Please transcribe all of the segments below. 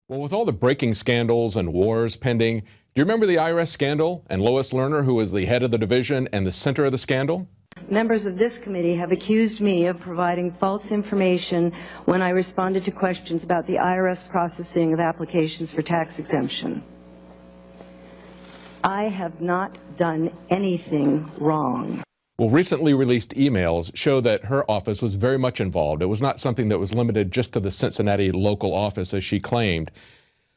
Well, with all the breaking scandals and wars pending, do you remember the IRS scandal and Lois Lerner, who was the head of the division and the center of the scandal? Members of this committee have accused me of providing false information when I responded to questions about the IRS processing of applications for tax exemption. I have not done anything wrong. Well, recently released emails show that her office was very much involved. It was not something that was limited just to the Cincinnati local office, as she claimed.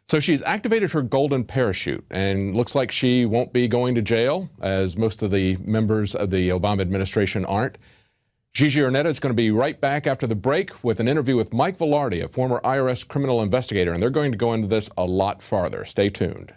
So she's activated her golden parachute, and looks like she won't be going to jail, as most of the members of the Obama administration aren't. Gigi Arnetta is going to be right back after the break with an interview with Mike Velarde, a former IRS criminal investigator, and they're going to go into this a lot farther. Stay tuned.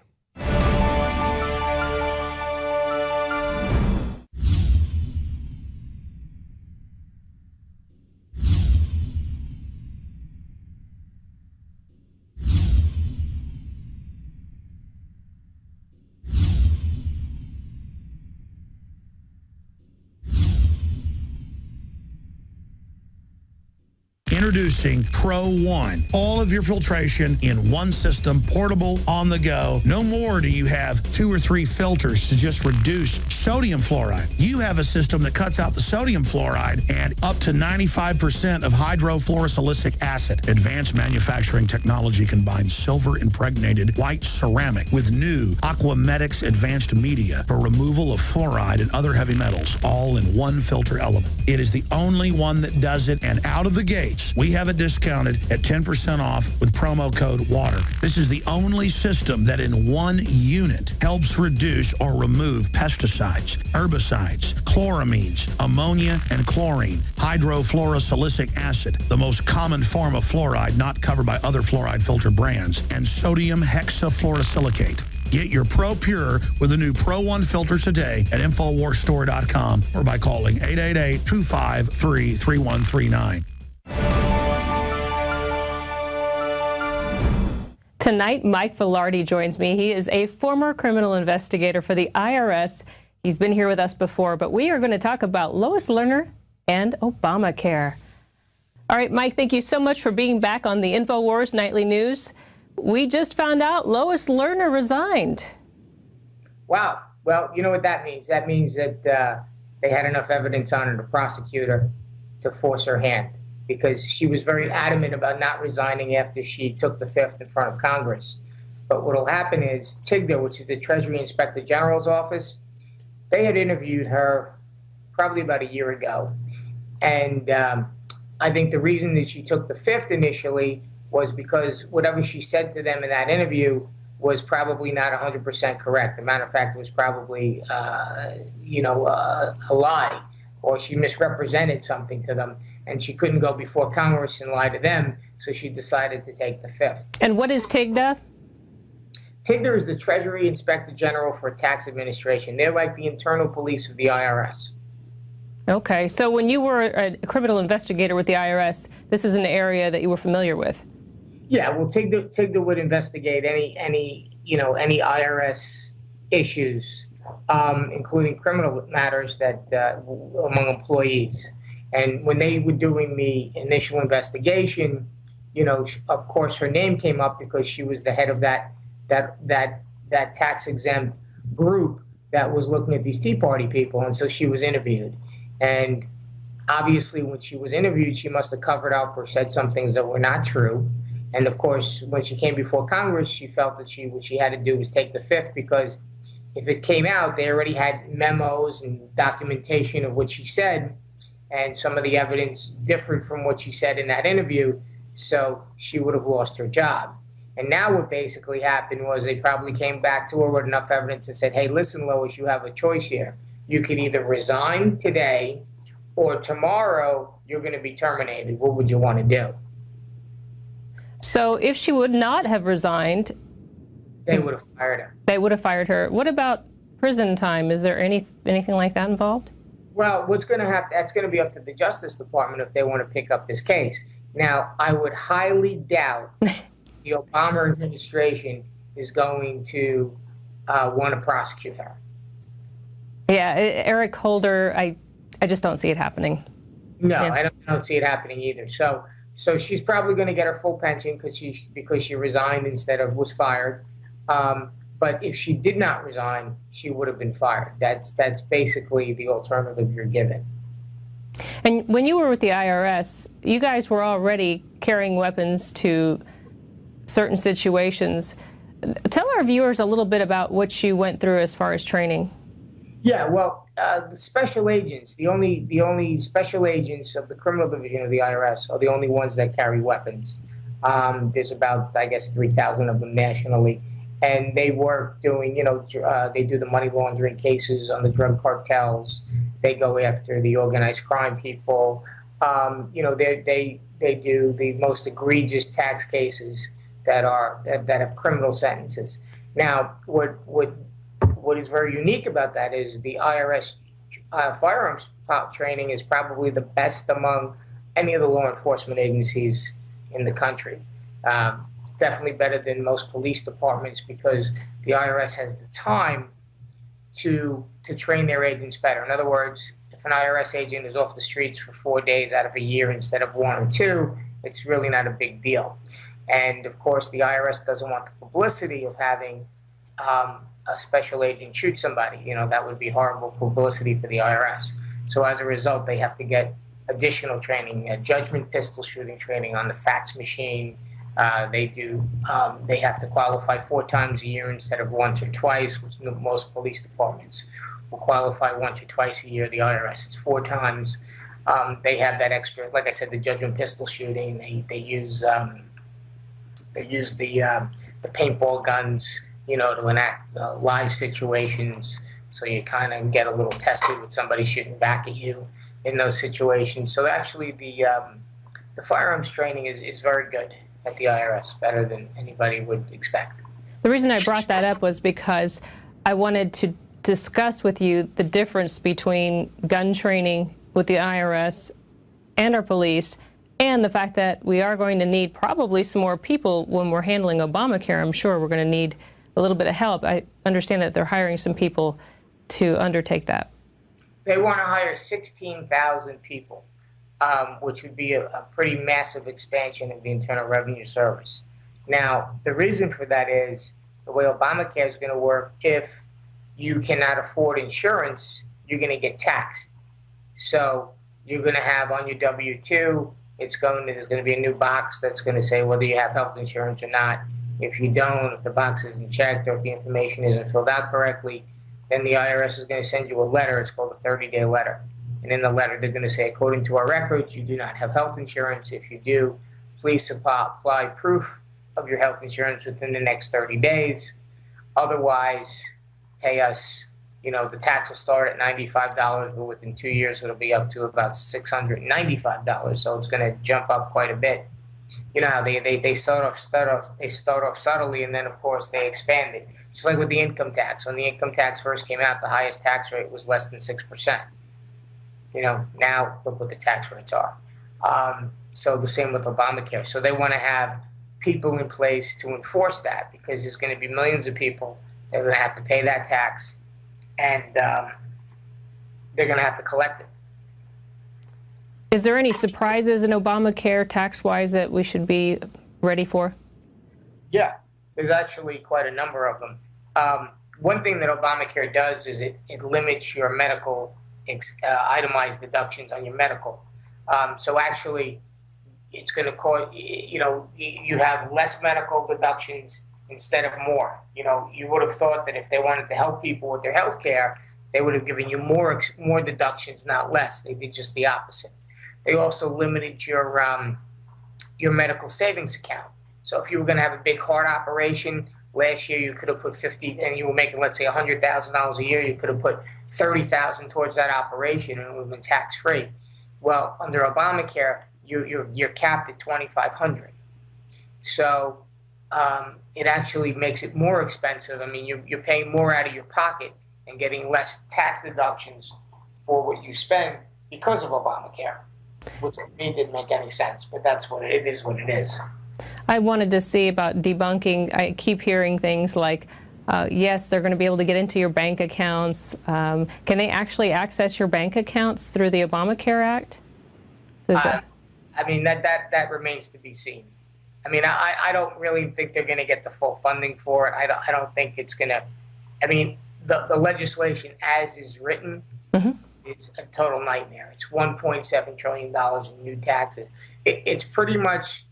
Introducing Pro One. All of your filtration in one system, portable, on the go. No more do you have 2 or 3 filters to just reduce sodium fluoride. You have a system that cuts out the sodium fluoride and up to 95% of hydrofluorosilicic acid. Advanced manufacturing technology combines silver-impregnated white ceramic with new Aquamedics advanced media for removal of fluoride and other heavy metals, all in one filter element. It is the only one that does it, and out of the gates, we have it discounted at 10% off with promo code WATER. This is the only system that in one unit helps reduce or remove pesticides, herbicides, chloramines, ammonia, and chlorine, hydrofluorosilicic acid, the most common form of fluoride not covered by other fluoride filter brands, and sodium hexafluorosilicate. Get your Pro Pure with the new Pro One filter today at InfoWarsStore.com or by calling 888-253-3139. Tonight, Mike Velarde joins me. He is a former criminal investigator for the IRS. He's been here with us before, but we are going to talk about Lois Lerner and Obamacare. All right, Mike, thank you so much for being back on the InfoWars Nightly News. We just found out Lois Lerner resigned. Wow. Well, you know what that means? That means that they had enough evidence on her, the prosecutor, to force her hand, because she was very adamant about not resigning after she took the fifth in front of Congress. But what will happen is TIGDA, which is the Treasury Inspector General's office, they had interviewed her probably about a year ago. And I think the reason that she took the fifth initially was because whatever she said to them in that interview was probably not 100% correct. As a matter of fact, it was probably, a lie, or she misrepresented something to them, and she couldn't go before Congress and lie to them, so she decided to take the fifth. And what is TIGDA? TIGDA is the Treasury Inspector General for Tax Administration. They're like the internal police of the IRS. Okay, so when you were a criminal investigator with the IRS, this is an area that you were familiar with? Yeah, well, TIGDA would investigate any IRS issues, including criminal matters that among employees. And when they were doing the initial investigation, of course, her name came up because she was the head of that tax exempt group that was looking at these Tea Party people, and so she was interviewed. And obviously, when she was interviewed, she must have covered up or said some things that were not true. And of course, when she came before Congress, she felt that what she had to do was take the fifth, because if it came out, they already had memos and documentation of what she said, and some of the evidence differed from what she said in that interview, so she would have lost her job. And now what basically happened was they probably came back to her with enough evidence and said, hey, listen, Lois, you have a choice here. You could either resign today or tomorrow you're going to be terminated. What would you want to do? So if she would not have resigned, they would have fired her. They would have fired her. What about prison time? Is there anything like that involved? Well, what's going to happen, that's going to be up to the Justice Department if they want to pick up this case. Now, I would highly doubt the Obama administration is going to want to prosecute her. Yeah, Eric Holder, I just don't see it happening. No, yeah. I don't see it happening either. So So she's probably going to get her full pension because she resigned instead of was fired. But if she did not resign, she would have been fired. That's basically the alternative you're given. And when you were with the IRS, you guys were already carrying weapons to certain situations. Tell our viewers a little bit about what you went through as far as training. Yeah, well, the special agents, the only special agents of the criminal division of the IRS are the only ones that carry weapons. There's about, I guess, 3,000 of them nationally. And they work doing, they do the money laundering cases on the drug cartels. They go after the organized crime people. They do the most egregious tax cases that have criminal sentences. Now, what is very unique about that is the IRS firearms training is probably the best among any of the law enforcement agencies in the country. Definitely better than most police departments because the IRS has the time to train their agents better. In other words, if an IRS agent is off the streets for 4 days out of a year instead of 1 or 2, it's really not a big deal. And of course, the IRS doesn't want the publicity of having a special agent shoot somebody. That would be horrible publicity for the IRS. So as a result, they have to get additional training, judgment pistol shooting training on the fax machine. They have to qualify 4 times a year instead of once or twice, which most police departments will qualify once or twice a year. The IRS, it's 4 times. They have that extra, like I said, the judgment pistol shooting. They use the paintball guns, to enact live situations. So you kind of get a little tested with somebody shooting back at you in those situations. So actually, the firearms training is very good at the IRS, better than anybody would expect. The reason I brought that up was because I wanted to discuss with you the difference between gun training with the IRS and our police, and the fact that we are going to need probably some more people when we're handling Obamacare. I'm sure we're going to need a little bit of help. I understand that they're hiring some people to undertake that. They want to hire 16,000 people. Which would be a pretty massive expansion of the Internal Revenue Service. Now, the reason for that is the way Obamacare is going to work, if you cannot afford insurance, you're going to get taxed. So you're going to have on your W-2, there's going to be a new box that's going to say whether you have health insurance or not. If you don't, if the box isn't checked or if the information isn't filled out correctly, then the IRS is going to send you a letter. It's called a 30-day letter. And in the letter, they're going to say, according to our records, you do not have health insurance. If you do, please apply proof of your health insurance within the next 30 days. Otherwise, pay us, the tax will start at $95, but within 2 years, it'll be up to about $695. So it's going to jump up quite a bit. You know how they start off subtly, and then, of course, they expand it. Just like with the income tax. When the income tax first came out, the highest tax rate was less than 6%. Now look what the tax rates are. So the same with Obamacare. So they want to have people in place to enforce that because there's going to be millions of people that are going to have to pay that tax, and they're going to have to collect it. Is there any surprises in Obamacare tax-wise that we should be ready for? Yeah, there's actually quite a number of them. One thing that Obamacare does is it limits your medical itemized deductions on your medical. So actually, it's going to cause, you have less medical deductions instead of more. You would have thought that if they wanted to help people with their health care, they would have given you more deductions, not less. They did just the opposite. They also limited your medical savings account. So if you were going to have a big heart operation, last year you could have put 50, and you were making, let's say, $100,000 a year, you could have put $30,000 towards that operation, and it would have been tax-free. Well, under Obamacare, you're capped at $2,500. So it actually makes it more expensive. I mean, you're paying more out of your pocket and getting less tax deductions for what you spend because of Obamacare, which to me didn't make any sense, but that's what it is. What it is. I wanted to see about debunking. I keep hearing things like, yes, they're going to be able to get into your bank accounts. Can they actually access your bank accounts through the Obamacare Act? I mean, that remains to be seen. I mean, I don't really think they're going to get the full funding for it. I don't think it's going to. I mean, the legislation as is written, it's a total nightmare. It's $1.7 trillion in new taxes. It's pretty much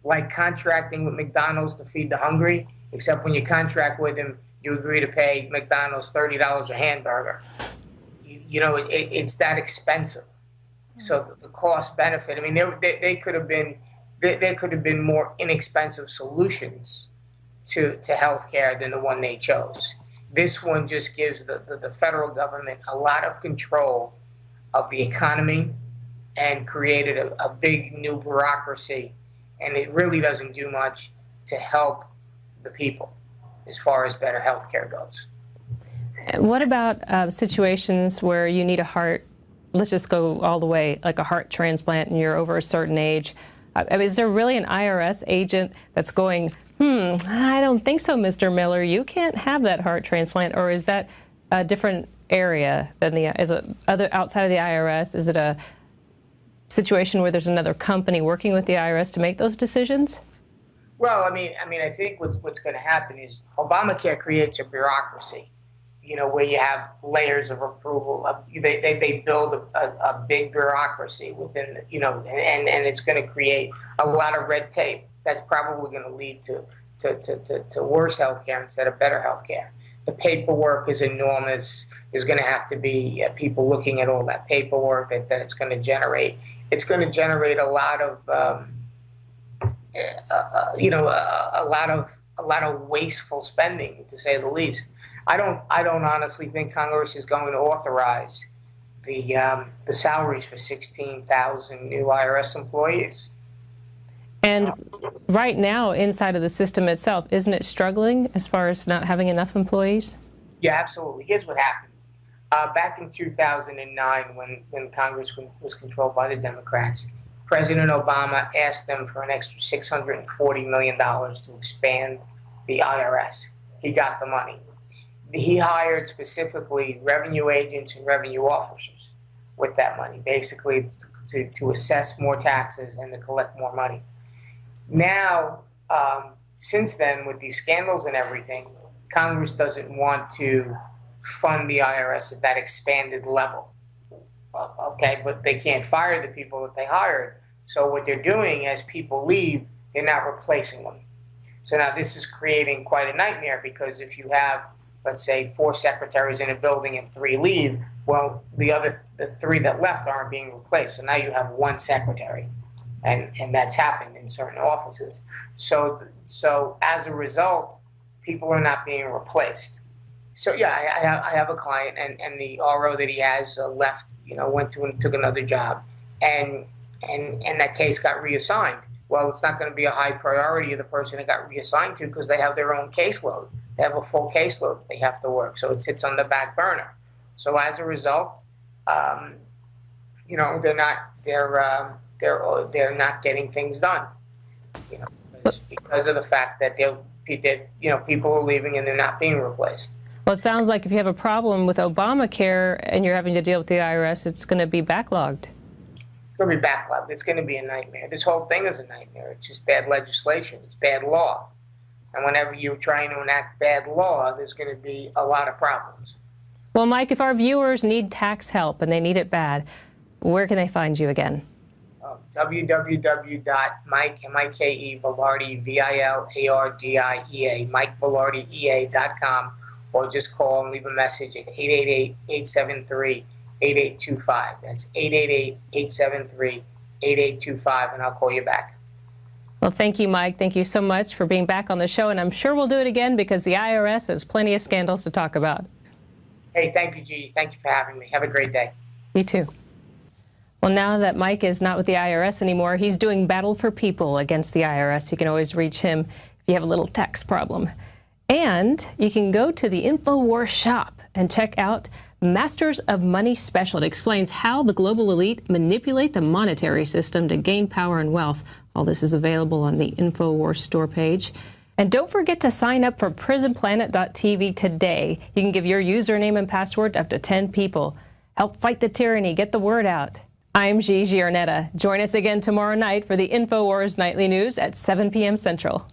like contracting with McDonald's to feed the hungry, except when you contract with them, you agree to pay McDonald's $30 a hamburger. You know, it's that expensive. So the cost benefit. I mean, they could have been there could have been more inexpensive solutions to healthcare than the one they chose. This one just gives the federal government a lot of control of the economy and created a big new bureaucracy, and it really doesn't do much to help the people as far as better healthcare goes. What about situations where you need a heart, let's just go all the way, like a heart transplant, and you're over a certain age? I mean, is there really an IRS agent that's going, I don't think so, Mr. Miller, you can't have that heart transplant? Or is that a different area than is it outside of the IRS? Is it a situation where there's another company working with the IRS to make those decisions? Well, I mean, I think what's going to happen is Obamacare creates a bureaucracy, you know, where you have layers of approval. They build a big bureaucracy within, you know, and it's going to create a lot of red tape that's probably going to lead to worse healthcare instead of better healthcare. The paperwork is enormous. There's going to have to be people looking at all that paperwork that it's going to generate. It's going to generate a lot of, you know, a lot of wasteful spending, to say the least. I don't honestly think Congress is going to authorize the salaries for 16,000 new IRS employees. And right now, inside of the system itself, isn't it struggling as far as not having enough employees? Yeah, absolutely. Here's what happened. Back in 2009, when Congress was controlled by the Democrats, President Obama asked them for an extra $640 million to expand the IRS. He got the money. He hired specifically revenue agents and revenue officers with that money, basically to assess more taxes and to collect more money. Now, since then, with these scandals and everything, Congress doesn't want to fund the IRS at that expanded level. Okay, but they can't fire the people that they hired. So what they're doing, as people leave, they're not replacing them. So now this is creating quite a nightmare, because if you have, let's say, 4 secretaries in a building and 3 leave, well, the 3 that left aren't being replaced. So now you have 1 secretary. And that's happened in certain offices. So as a result, people are not being replaced. So yeah, I have a client, and the RO that he has left, you know, went to and took another job, and that case got reassigned. Well, it's not going to be a high priority of the person it got reassigned to, because they have their own caseload. They have a full caseload that they have to work, so it sits on the back burner. So as a result, you know, they're not getting things done, you know, because of the fact that you know, people are leaving and they're not being replaced. Well, it sounds like if you have a problem with Obamacare and you're having to deal with the IRS, it's going to be backlogged. It's going to be backlogged. It's going to be a nightmare. This whole thing is a nightmare. It's just bad legislation. It's bad law. And whenever you're trying to enact bad law, there's going to be a lot of problems. Well, Mike, if our viewers need tax help and they need it bad, where can they find you again? www.MikeVillardiea.com, or just call and leave a message at 888-873-8825. That's 888-873-8825, and I'll call you back. Well, thank you, Mike. Thank you so much for being back on the show, and I'm sure we'll do it again, because the IRS has plenty of scandals to talk about. Hey, thank you, Gigi. Thank you for having me. Have a great day. You too. Well, now that Mike is not with the IRS anymore, he's doing battle for people against the IRS. You can always reach him if you have a little tax problem. And you can go to the InfoWars shop and check out Masters of Money Special. It explains how the global elite manipulate the monetary system to gain power and wealth. All this is available on the InfoWars store page. And don't forget to sign up for PrisonPlanet.tv today. You can give your username and password to up to 10 people. Help fight the tyranny. Get the word out. I'm Gigi Arnetta. Join us again tomorrow night for the InfoWars Nightly News at 7 p.m. Central.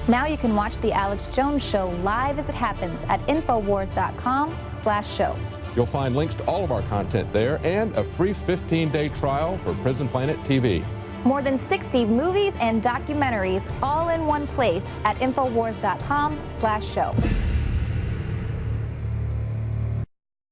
Now you can watch The Alex Jones Show live as it happens at Infowars.com/show. You'll find links to all of our content there and a free 15-day trial for Prison Planet TV. More than 60 movies and documentaries all in one place at Infowars.com/show.